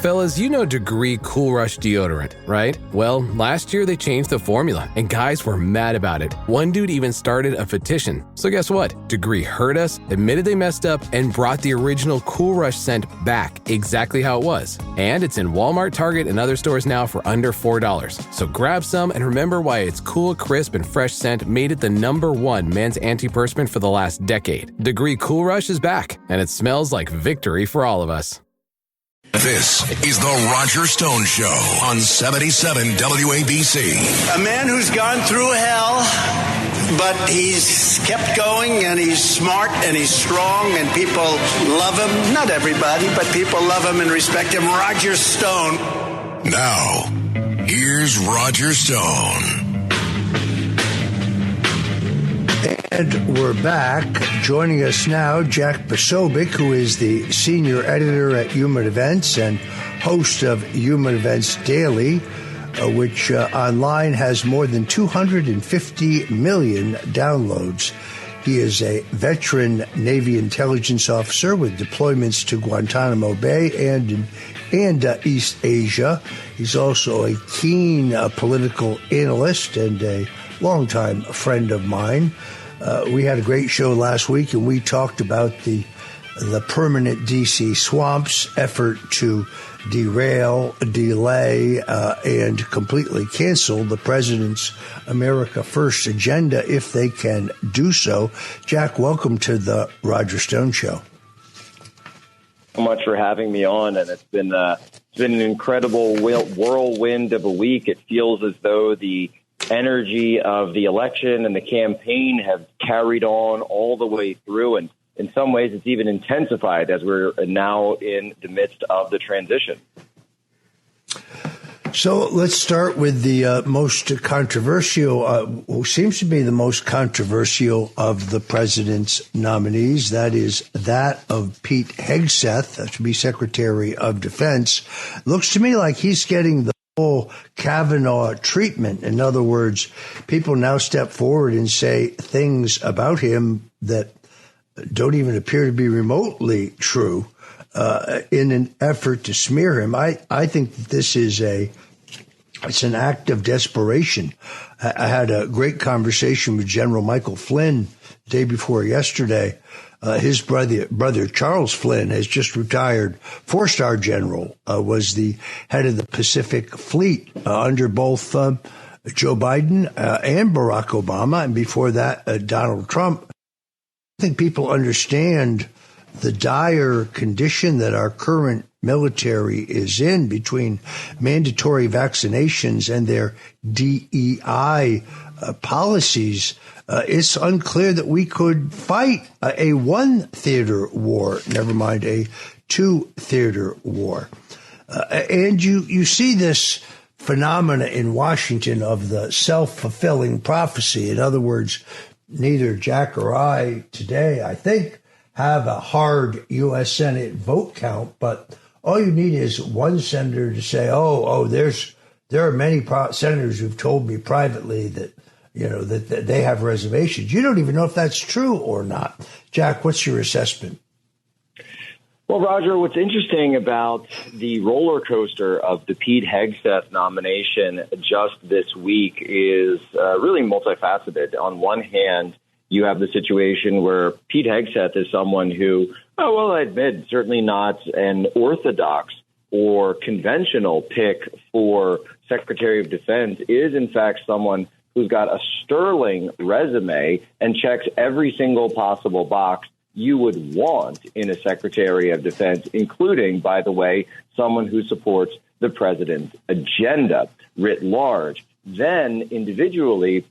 Fellas, you know Degree Cool Rush deodorant, right? Well, last year they changed the formula, and guys were mad about it. One dude even started a petition. So guess what? Degree heard us, admitted they messed up, and brought the original Cool Rush scent back exactly how it was. And it's in Walmart, Target, and other stores now for under $4. So grab some and remember why its cool, crisp, and fresh scent made it the #1 men's antiperspirant for the last decade. Degree Cool Rush is back, and it smells like victory for all of us. This is the Roger Stone Show on 77 WABC. A man who's gone through hell, but he's kept going, and he's smart, and he's strong, and people love him. Not everybody, but people love him and respect him. Roger Stone. Now, here's Roger Stone. And we're back. Joining us now, Jack Posobiec, who is the senior editor at Human Events and host of Human Events Daily, which online has more than 250 million downloads. He is a veteran Navy intelligence officer with deployments to Guantanamo Bay and East Asia. He's also a keen political analyst and a longtime friend of mine. We had a great show last week, and we talked about the permanent D.C. swamps effort to derail, delay, and completely cancel the president's America First agenda if they can do so. Jack, welcome to the Roger Stone Show. So much for having me on, and it's been an incredible whirlwind of a week. It feels as though the energy of the election and the campaign have carried on all the way through, and in some ways it's even intensified as we're now in the midst of the transition. So let's start with the most controversial, who seems to be the most controversial of the president's nominees. That is that of Pete Hegseth to be Secretary of Defense. Looks to me like he's getting the full Kavanaugh treatment. In other words, people now step forward and say things about him that don't even appear to be remotely true in an effort to smear him. I think that this is it's an act of desperation. I had a great conversation with General Michael Flynn the day before yesterday. His brother Charles Flynn has just retired. 4-star general, was the head of the Pacific Fleet under both Joe Biden and Barack Obama, and before that, Donald Trump. I think people understand the dire condition that our current military is in between mandatory vaccinations and their DEI policies. It's unclear that we could fight a one-theater war, never mind a two-theater war. And you see this phenomena in Washington of the self-fulfilling prophecy. In other words, neither Jack or I today, I think, have a hard U.S. Senate vote count, but all you need is one senator to say, there are many senators who've told me privately that, that they have reservations. You don't even know if that's true or not. Jack, what's your assessment? Well, Roger, what's interesting about the roller coaster of the Pete Hegseth nomination just this week is really multifaceted. On one hand, you have the situation where Pete Hegseth is someone who, I admit, certainly not an orthodox or conventional pick for Secretary of Defense, is in fact someone who's got a sterling resume and checks every single possible box you would want in a Secretary of Defense, including, by the way, someone who supports the president's agenda writ large. Then individually,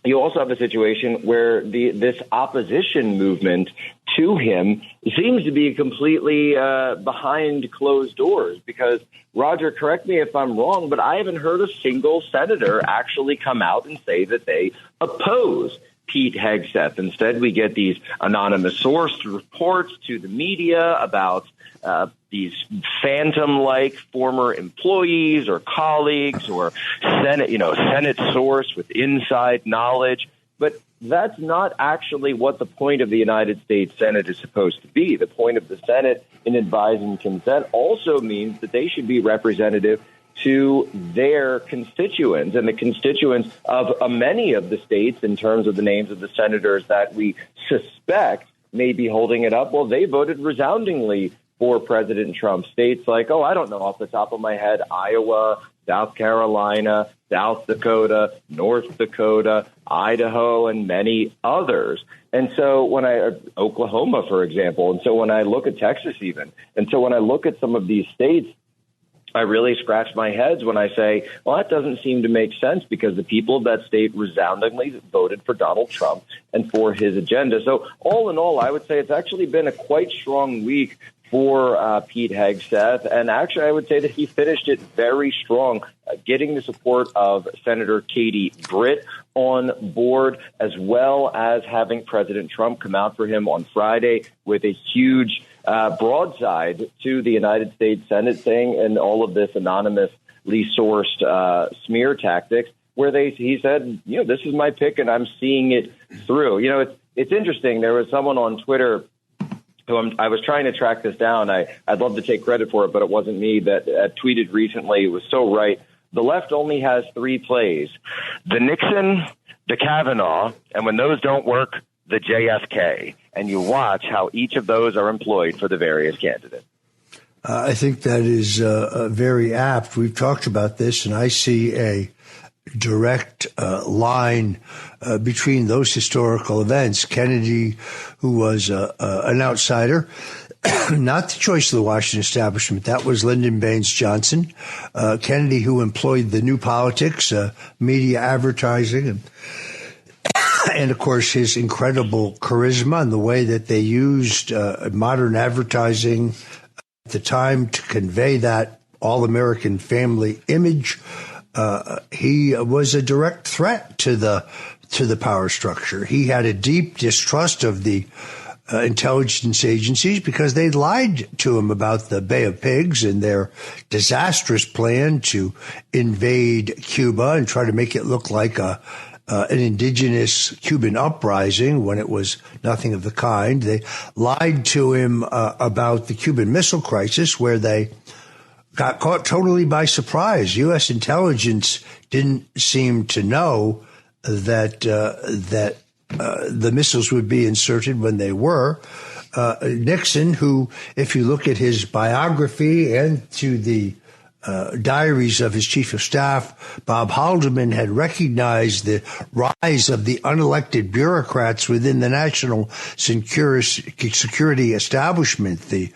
you also have a situation where this opposition movement to him seems to be completely behind closed doors because, Roger, correct me if I'm wrong, but I haven't heard a single senator actually come out and say that they oppose Pete Hegseth. Instead, we get these anonymous source reports to the media about these phantom-like former employees or colleagues or Senate source with inside knowledge. But that's not actually what the point of the United States Senate is supposed to be. The point of the Senate in advising consent also means that they should be representative to their constituents and the constituents of many of the states in terms of the names of the senators that we suspect may be holding it up. Well, they voted resoundingly for President Trump. States like, I don't know off the top of my head, Iowa, South Carolina, South Dakota, North Dakota, Idaho, and many others. And so Oklahoma, for example. And so when I look at Texas even, and so when I look at some of these states, I really scratch my head when I say, well, that doesn't seem to make sense because the people of that state resoundingly voted for Donald Trump and for his agenda. So all in all, I would say it's actually been a quite strong week for Pete Hegseth. And actually, I would say that he finished it very strong, getting the support of Senator Katie Britt on board, as well as having President Trump come out for him on Friday with a huge broadside to the United States Senate, saying in all of this anonymously sourced smear tactics, where he said, this is my pick and I'm seeing it through. It's interesting. There was someone on Twitter who I was trying to track this down. I'd love to take credit for it, but it wasn't me, that tweeted recently. It was so right. The left only has three plays: the Nixon, the Kavanaugh, and when those don't work, the JFK. And you watch how each of those are employed for the various candidates. I think that is very apt. We've talked about this, and I see a direct line between those historical events. Kennedy, who was an outsider, not the choice of the Washington establishment. That was Lyndon Baines Johnson. Kennedy, who employed the new politics, media advertising, and of course, his incredible charisma and the way that they used modern advertising at the time to convey that all-American family image. He was a direct threat to the power structure. He had a deep distrust of the intelligence agencies because they lied to him about the Bay of Pigs and their disastrous plan to invade Cuba and try to make it look like an indigenous Cuban uprising when it was nothing of the kind. They lied to him about the Cuban Missile Crisis, where they got caught totally by surprise. U.S. intelligence didn't seem to know that the missiles would be inserted when they were. Nixon, who, if you look at his biography and to the diaries of his chief of staff, Bob Haldeman, had recognized the rise of the unelected bureaucrats within the national security establishment, the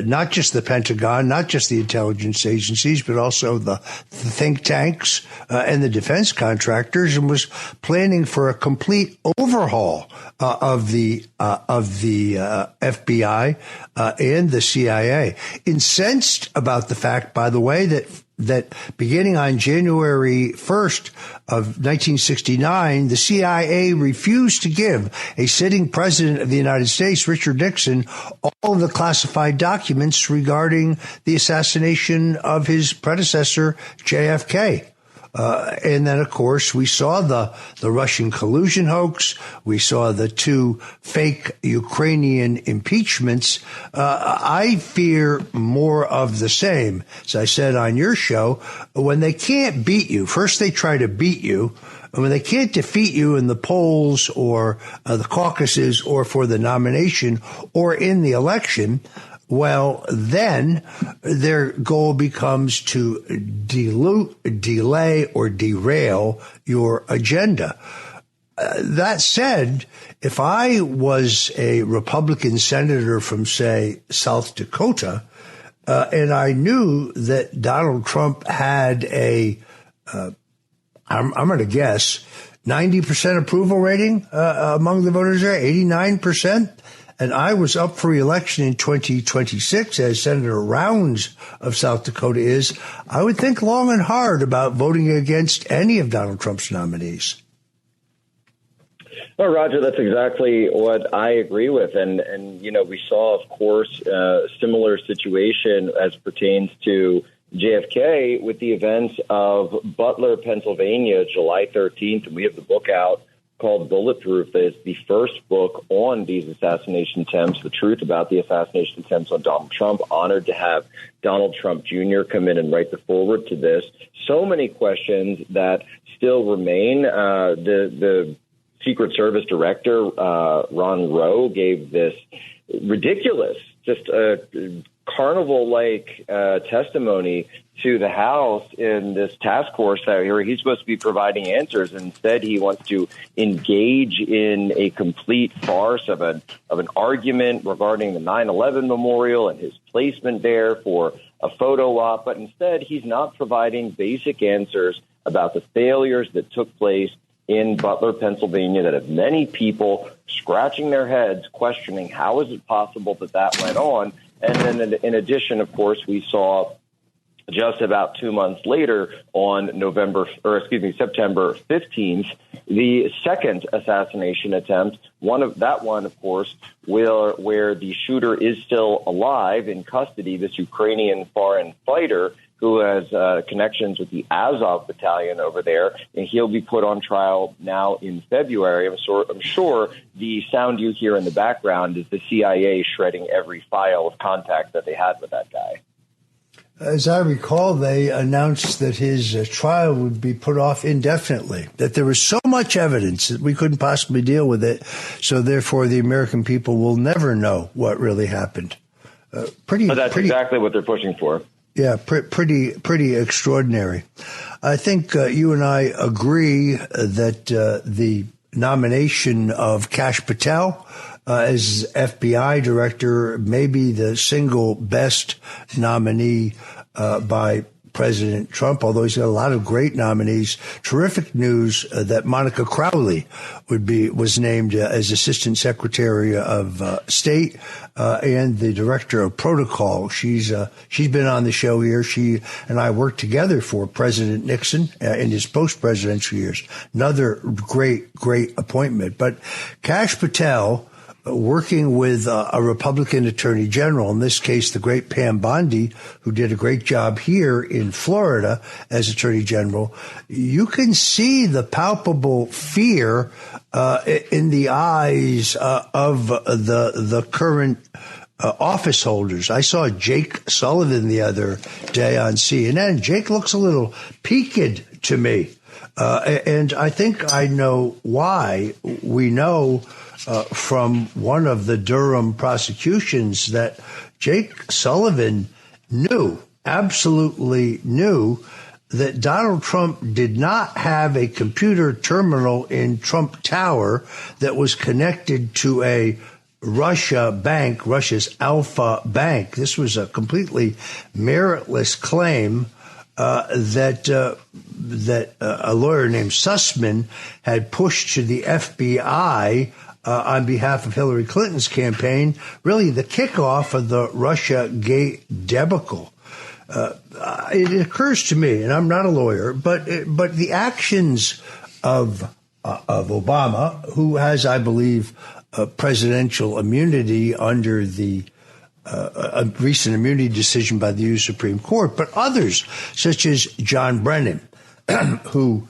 not just the Pentagon, not just the intelligence agencies, but also the think tanks and the defense contractors, and was planning for a complete overhaul of the FBI and the CIA. Incensed about the fact, by the way, that beginning on January 1st of 1969, the CIA refused to give a sitting president of the United States, Richard Nixon, all of the classified documents regarding the assassination of his predecessor, JFK. And then, of course, we saw the Russian collusion hoax. We saw the two fake Ukrainian impeachments. I fear more of the same. As I said on your show, when they can't beat you, first they try to beat you. And when they can't defeat you in the polls or the caucuses or for the nomination or in the election, well, then their goal becomes to delay or derail your agenda. That said, if I was a Republican senator from, say, South Dakota, and I knew that Donald Trump had I'm going to guess, 90% approval rating among the voters there, 89%, and I was up for re-election in 2026, as Senator Rounds of South Dakota is, I would think long and hard about voting against any of Donald Trump's nominees. Well, Roger, that's exactly what I agree with. And you know, we saw, of course, a similar situation as pertains to JFK with the events of Butler, Pennsylvania, July 13th. And we have the book out called Bulletproof, that it's the first book on these assassination attempts, the truth about the assassination attempts on Donald Trump. Honored to have Donald Trump Jr. come in and write the foreword to this. So many questions that still remain. The Secret Service Director, Ron Rowe, gave this ridiculous, just a carnival-like testimony to the House in this task force that he's supposed to be providing answers. Instead, he wants to engage in a complete farce of an argument regarding the 9/11 memorial and his placement there for a photo op. But instead, he's not providing basic answers about the failures that took place in Butler, Pennsylvania, that have many people scratching their heads, questioning how is it possible that went on. And then in addition, of course, we saw just about 2 months later on September 15th, the second assassination attempt, of course, where the shooter is still alive in custody, this Ukrainian foreign fighter who has connections with the Azov battalion over there, and he'll be put on trial now in February. I'm sure the sound you hear in the background is the CIA shredding every file of contact that they had with that guy. As I recall, they announced that his trial would be put off indefinitely, that there was so much evidence that we couldn't possibly deal with it, so therefore the American people will never know what really happened. That's exactly what they're pushing for. Yeah, pretty extraordinary. I think you and I agree that the nomination of Kash Patel as FBI director may be the single best nominee by President Trump, although he's got a lot of great nominees. Terrific news that Monica Crowley was named as Assistant Secretary of State and the Director of Protocol. She's been on the show here. She and I worked together for President Nixon in his post-presidential years. Another great appointment. But Kash Patel, working with a Republican attorney general, in this case, the great Pam Bondi, who did a great job here in Florida as attorney general, you can see the palpable fear in the eyes of the current office holders. I saw Jake Sullivan the other day on CNN. Jake looks a little peaked to me. And I think I know why. We know from one of the Durham prosecutions that Jake Sullivan absolutely knew that Donald Trump did not have a computer terminal in Trump Tower that was connected to a Russia's Alpha Bank. This was a completely meritless claim that a lawyer named Sussman had pushed to the FBI on behalf of Hillary Clinton's campaign, really the kickoff of the Russiagate debacle. It occurs to me, and I'm not a lawyer, but the actions of Obama, who has, I believe, presidential immunity under the a recent immunity decision by the U.S. Supreme Court, but others, such as John Brennan, who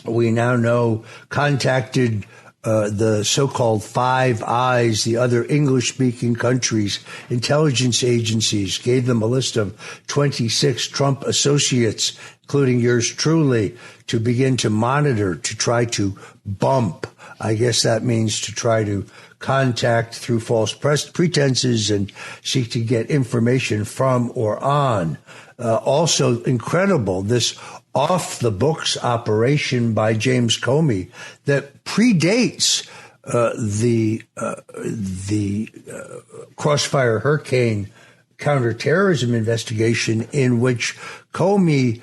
we now know contacted the so-called Five Eyes, the other English-speaking countries' intelligence agencies, gave them a list of 26 Trump associates, including yours truly, to begin to monitor, to try to bump. I guess that means to try to contact through false pretenses and seek to get information from or on. Also incredible, this off-the-books operation by James Comey that predates the Crossfire Hurricane counterterrorism investigation, in which Comey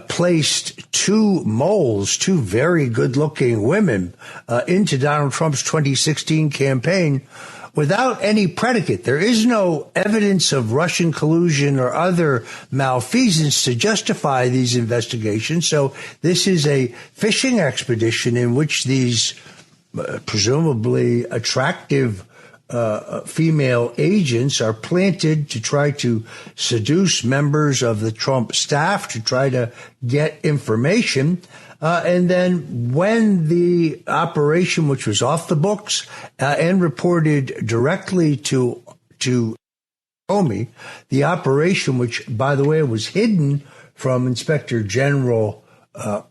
placed two very good-looking women into Donald Trump's 2016 campaign without any predicate. There is no evidence of Russian collusion or other malfeasance to justify these investigations. So this is a fishing expedition in which these presumably attractive female agents are planted to try to seduce members of the Trump staff to try to get information. And then when the operation, which was off the books and reported directly to Comey, the operation, which, by the way, was hidden from Inspector General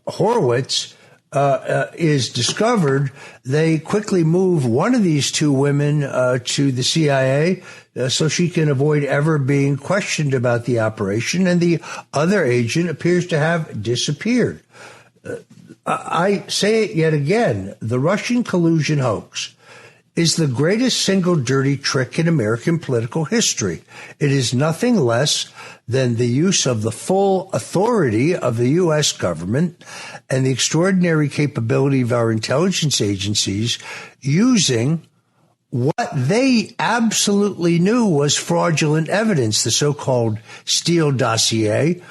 Horowitz, is discovered, they quickly move one of these two women to the CIA so she can avoid ever being questioned about the operation, and the other agent appears to have disappeared. I say it yet again, the Russian collusion hoax is the greatest single dirty trick in American political history. It is nothing less than the use of the full authority of the U.S. government and the extraordinary capability of our intelligence agencies using what they absolutely knew was fraudulent evidence, the so-called Steele dossier,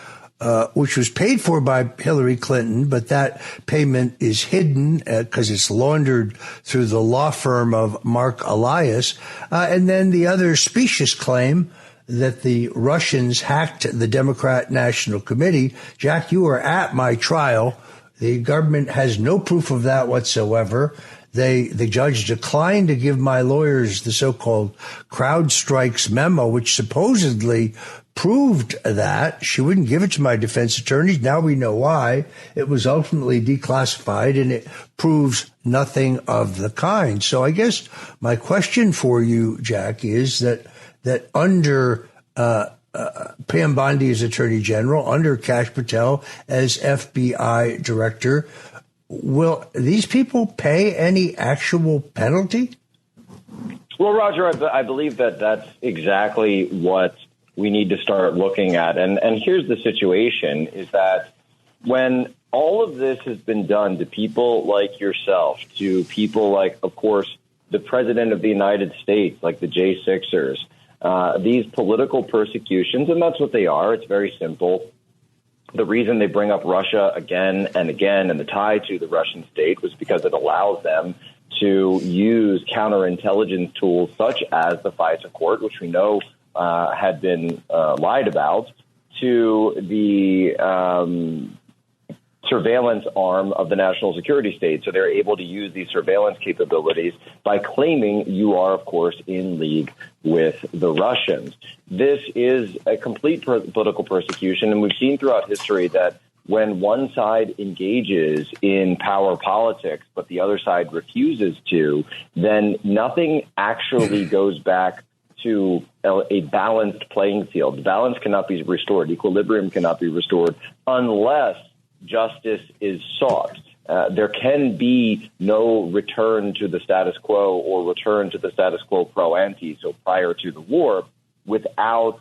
which was paid for by Hillary Clinton, but that payment is hidden because it's laundered through the law firm of Mark Elias. And then the other specious claim that the Russians hacked the Democrat National Committee. Jack, you were at my trial. The government has no proof of that whatsoever. The judge declined to give my lawyers the so-called CrowdStrike's memo, which supposedly proved that. She wouldn't give it to my defense attorneys. Now we know why. It was ultimately declassified, and it proves nothing of the kind. So I guess my question for you, Jack, is that under Pam Bondi as Attorney General, under Kash Patel as FBI Director, will these people pay any actual penalty? Well, Roger, I believe that that's exactly what we need to start looking at. And here's the situation, is that when all of this has been done to people like yourself, to people like, of course, the President of the United States, like the J6ers, these political persecutions, and that's what they are. It's very simple. The reason they bring up Russia again and again and the tie to the Russian state was because it allows them to use counterintelligence tools such as the FISA court, which we know had been lied about, to the surveillance arm of the national security state. So they're able to use these surveillance capabilities by claiming you are, of course, in league with the Russians. This is a complete political persecution, and we've seen throughout history that when one side engages in power politics, but the other side refuses to, then nothing actually goes back to a balanced playing field. Balance cannot be restored. Equilibrium cannot be restored unless justice is sought. There can be no return to the status quo or return to the status quo pro ante, so prior to the war, without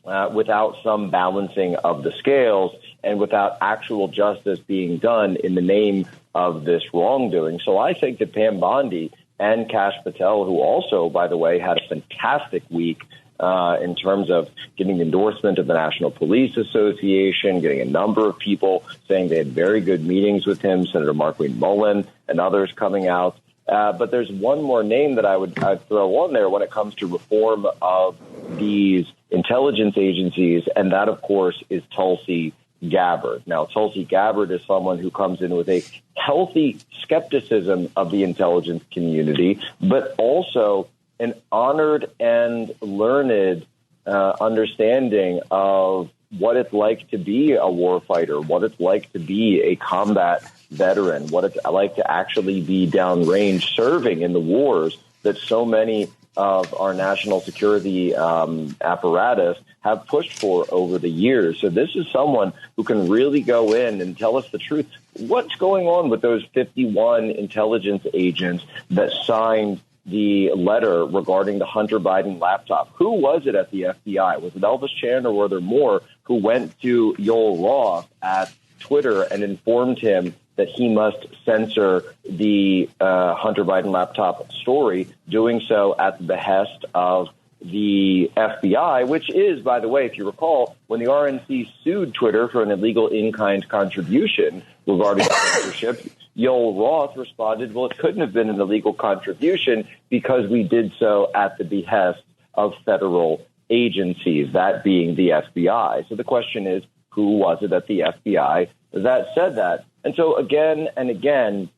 some balancing of the scales and without actual justice being done in the name of this wrongdoing. So I think that Pam Bondi and Kash Patel, who also, by the way, had a fantastic week in terms of getting the endorsement of the National Police Association, getting a number of people saying they had very good meetings with him, Senator Markwayne Mullin and others coming out. But there's one more name that I'd throw on there when it comes to reform of these intelligence agencies, and that, of course, is Tulsi Gabbard. Now, Tulsi Gabbard is someone who comes in with a healthy skepticism of the intelligence community, but also an honored and learned understanding of what it's like to be a warfighter, what it's like to be a combat veteran, what it's like to actually be downrange serving in the wars that so many of our national security apparatus have pushed for over the years. So this is someone who can really go in and tell us the truth. What's going on with those 51 intelligence agents that signed the letter regarding the Hunter Biden laptop? Who was it at the FBI? Was it Elvis Chan, or were there more who went to Yoel Roth at Twitter and informed him that he must censor the Hunter Biden laptop story, doing so at the behest of the FBI, which is, by the way, if you recall, when the RNC sued Twitter for an illegal in-kind contribution regarding censorship, Yoel Roth responded, well, it couldn't have been an illegal contribution because we did so at the behest of federal agencies, that being the FBI. So the question is, who was it at the FBI that said that? And so again and again,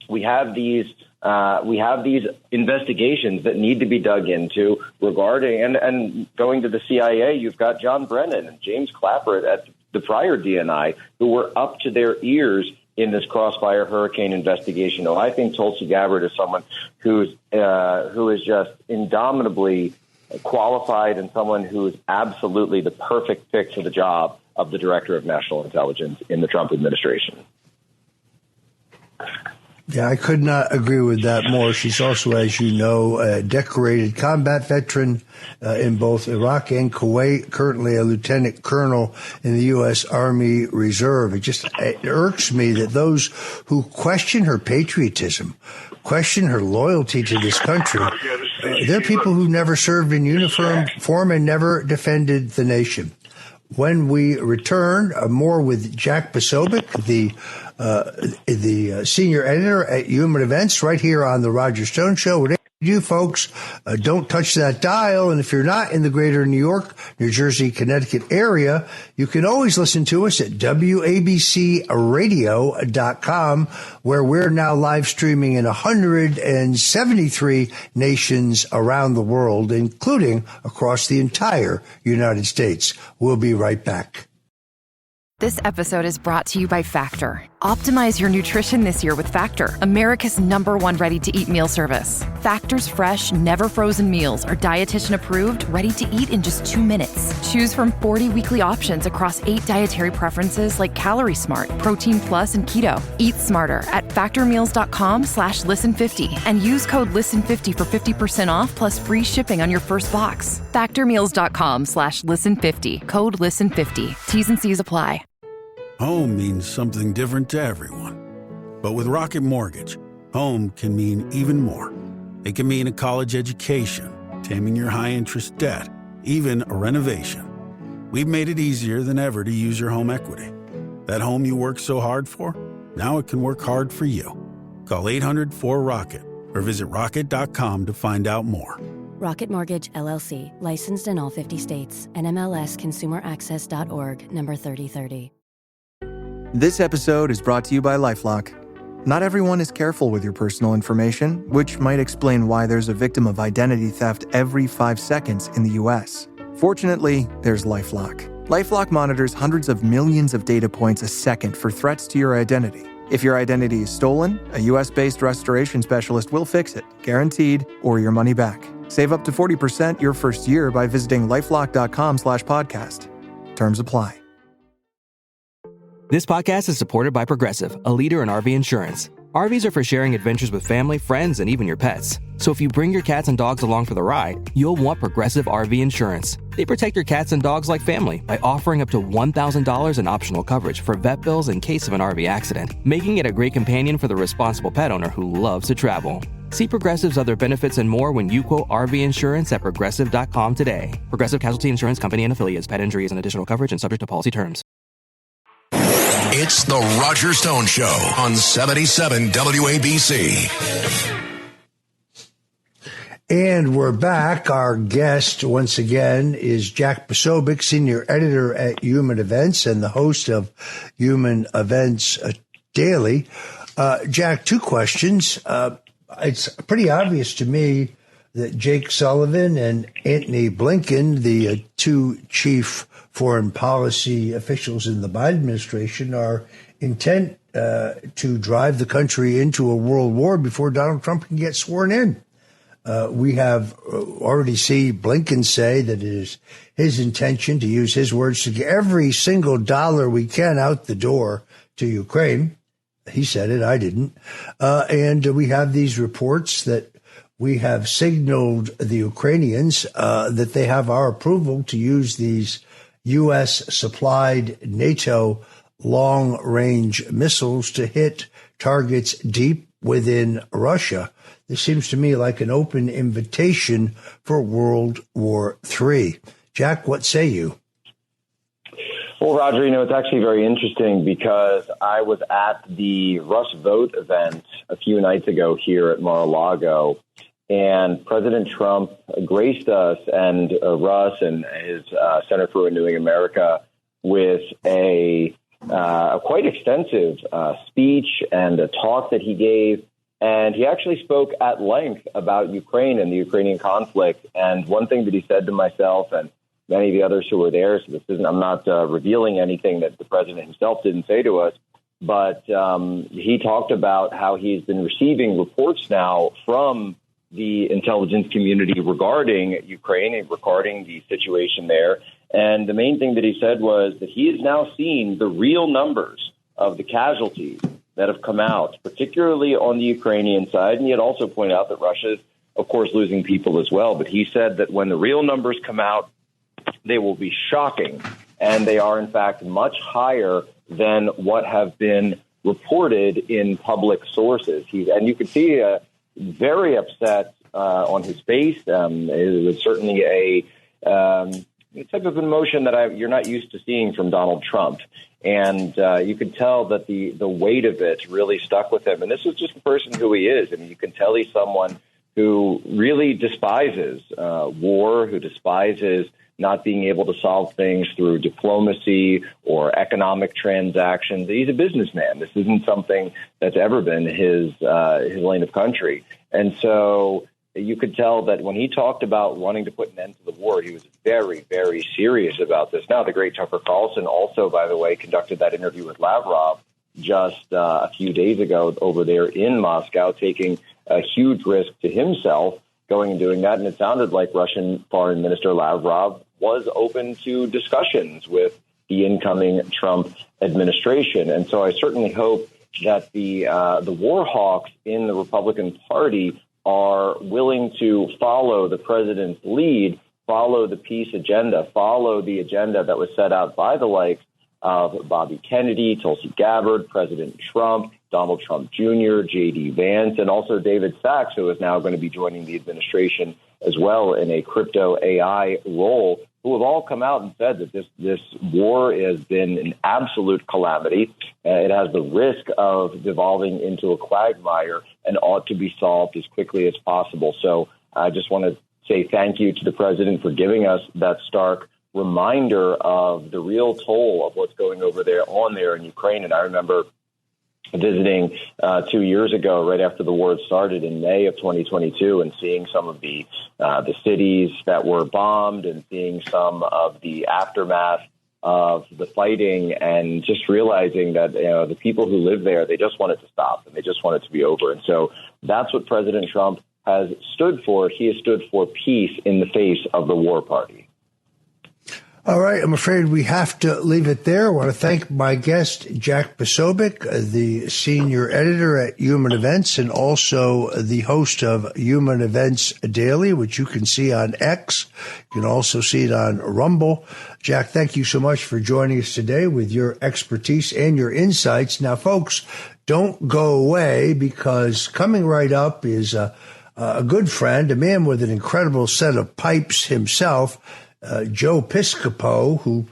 we have these investigations that need to be dug into regarding, and going to the CIA, you've got John Brennan and James Clapper at the prior DNI who were up to their ears in this Crossfire Hurricane investigation. Oh, I think Tulsi Gabbard is someone who is just indomitably qualified and someone who is absolutely the perfect pick for the job of the Director of National Intelligence in the Trump administration. Yeah, I could not agree with that more. She's also, as you know, a decorated combat veteran in both Iraq and Kuwait, currently a lieutenant colonel in the U.S. Army Reserve. It irks me that those who question her patriotism, question her loyalty to this country, they're people who never served in uniform and never defended the nation. When we return, more with Jack Posobiec, the senior editor at Human Events, right here on the Roger Stone Show. What you folks, don't touch that dial. And if you're not in the greater New York, New Jersey, Connecticut area, you can always listen to us at WABCRadio.com, where we're now live streaming in 173 nations around the world, including across the entire United States. We'll be right back. This episode is brought to you by Factor. Optimize your nutrition this year with Factor, America's #1 ready-to-eat meal service. Factor's fresh, never frozen meals are dietitian approved, ready to eat in just 2 minutes. Choose from 40 weekly options across 8 dietary preferences like Calorie Smart, Protein Plus, and Keto. Eat smarter at factormeals.com/listen50 and use code listen50 for 50% off plus free shipping on your first box. Factormeals.com/listen50, code listen50. T's and C's apply. Home means something different to everyone. But with Rocket Mortgage, home can mean even more. It can mean a college education, taming your high-interest debt, even a renovation. We've made it easier than ever to use your home equity. That home you worked so hard for, now it can work hard for you. Call 800-4ROCKET or visit rocket.com to find out more. Rocket Mortgage, LLC, licensed in all 50 states. NMLSConsumerAccess.org, number 3030. This episode is brought to you by LifeLock. Not everyone is careful with your personal information, which might explain why there's a victim of identity theft every 5 seconds in the U.S. Fortunately, there's LifeLock. LifeLock monitors hundreds of millions of data points a second for threats to your identity. If your identity is stolen, a U.S.-based restoration specialist will fix it, guaranteed, or your money back. Save up to 40% your first year by visiting LifeLock.com/podcast. Terms apply. This podcast is supported by Progressive, a leader in RV insurance. RVs are for sharing adventures with family, friends, and even your pets. So if you bring your cats and dogs along for the ride, you'll want Progressive RV insurance. They protect your cats and dogs like family by offering up to $1,000 in optional coverage for vet bills in case of an RV accident, making it a great companion for the responsible pet owner who loves to travel. See Progressive's other benefits and more when you quote RV insurance at Progressive.com today. Progressive Casualty Insurance Company and Affiliates. Pet injury is an additional coverage and subject to policy terms. It's the Roger Stone Show on 77 WABC. And we're back. Our guest, once again, is Jack Posobiec, senior editor at Human Events and the host of Human Events Daily. Jack, 2 questions. It's pretty obvious to me that Jake Sullivan and Antony Blinken, the 2 chief foreign policy officials in the Biden administration, are intent to drive the country into a world war before Donald Trump can get sworn in. We have already seen Blinken say that it is his intention to use his words to get every single dollar we can out the door to Ukraine. He said it, I didn't. And we have these reports that we have signaled the Ukrainians that they have our approval to use these U.S.-supplied NATO long-range missiles to hit targets deep within Russia. This seems to me like an open invitation for World War III. Jack, what say you? Well, Roger, it's actually very interesting because I was at the Russ Vote event a few nights ago here at Mar-a-Lago, and President Trump graced us and Russ and his Center for Renewing America with a quite extensive speech and a talk that he gave. And he actually spoke at length about Ukraine and the Ukrainian conflict. And one thing that he said to myself and many of the others who were there, so I'm not revealing anything that the president himself didn't say to us, but he talked about how he's been receiving reports now from the intelligence community regarding Ukraine and regarding the situation there. And the main thing that he said was that he has now seen the real numbers of the casualties that have come out, particularly on the Ukrainian side. And he had also pointed out that Russia is, of course, losing people as well. But he said that when the real numbers come out, they will be shocking. And they are, in fact, much higher than what have been reported in public sources. And you could see very upset on his face. It was certainly a type of emotion that you're not used to seeing from Donald Trump. And you could tell that the weight of it really stuck with him. And this is just the person who he is. I mean, you can tell he's someone who really despises war, who despises not being able to solve things through diplomacy or economic transactions. He's a businessman. This isn't something that's ever been his lane of country. And so you could tell that when he talked about wanting to put an end to the war, he was very, very serious about this. Now, the great Tucker Carlson also, by the way, conducted that interview with Lavrov just a few days ago over there in Moscow, taking a huge risk to himself going and doing that. And it sounded like Russian Foreign Minister Lavrov was open to discussions with the incoming Trump administration. And so I certainly hope that the war hawks in the Republican Party are willing to follow the president's lead, follow the peace agenda, follow the agenda that was set out by the likes of Bobby Kennedy, Tulsi Gabbard, President Trump, Donald Trump Jr., J.D. Vance, and also David Sachs, who is now going to be joining the administration as well in a crypto AI role, who have all come out and said that this war has been an absolute calamity. It has the risk of devolving into a quagmire and ought to be solved as quickly as possible. So I just want to say thank you to the president for giving us that stark reminder of the real toll of what's going on there in Ukraine. And I remember visiting 2 years ago, right after the war started in May of 2022, and seeing some of the cities that were bombed and seeing some of the aftermath of the fighting, and just realizing that the people who live there, they just want it to stop and they just want it to be over. And so that's what President Trump has stood for. He has stood for peace in the face of the war party. All right, I'm afraid we have to leave it there. I want to thank my guest, Jack Posobiec, the senior editor at Human Events and also the host of Human Events Daily, which you can see on X. You can also see it on Rumble. Jack, thank you so much for joining us today with your expertise and your insights. Now, folks, don't go away, because coming right up is a good friend, a man with an incredible set of pipes himself, Joe Piscopo, who,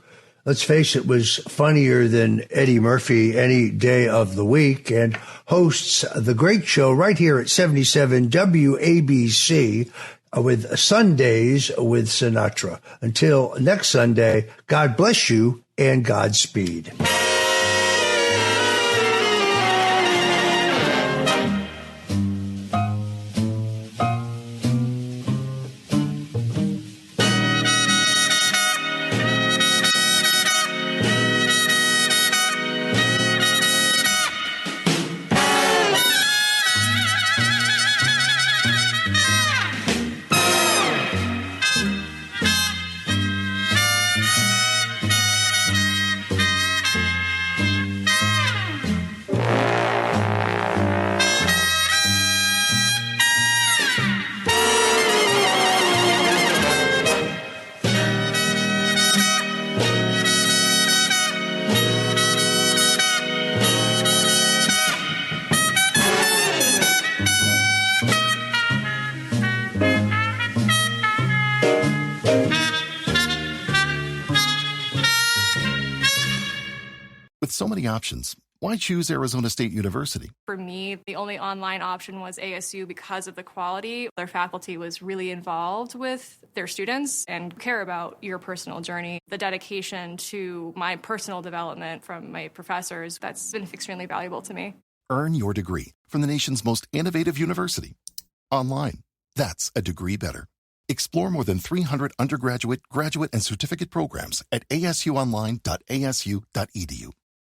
let's face it, was funnier than Eddie Murphy any day of the week, and hosts the great show right here at 77 WABC with Sundays with Sinatra. Until next Sunday, God bless you and Godspeed. so many options, why choose Arizona State University? For me, the only online option was ASU because of the quality. Their faculty was really involved with their students and care about your personal journey. The dedication to my personal development from my professors, that's been extremely valuable to me. Earn your degree from the nation's most innovative university. Online. That's a degree better. Explore more than 300 undergraduate, graduate, and certificate programs at asuonline.asu.edu.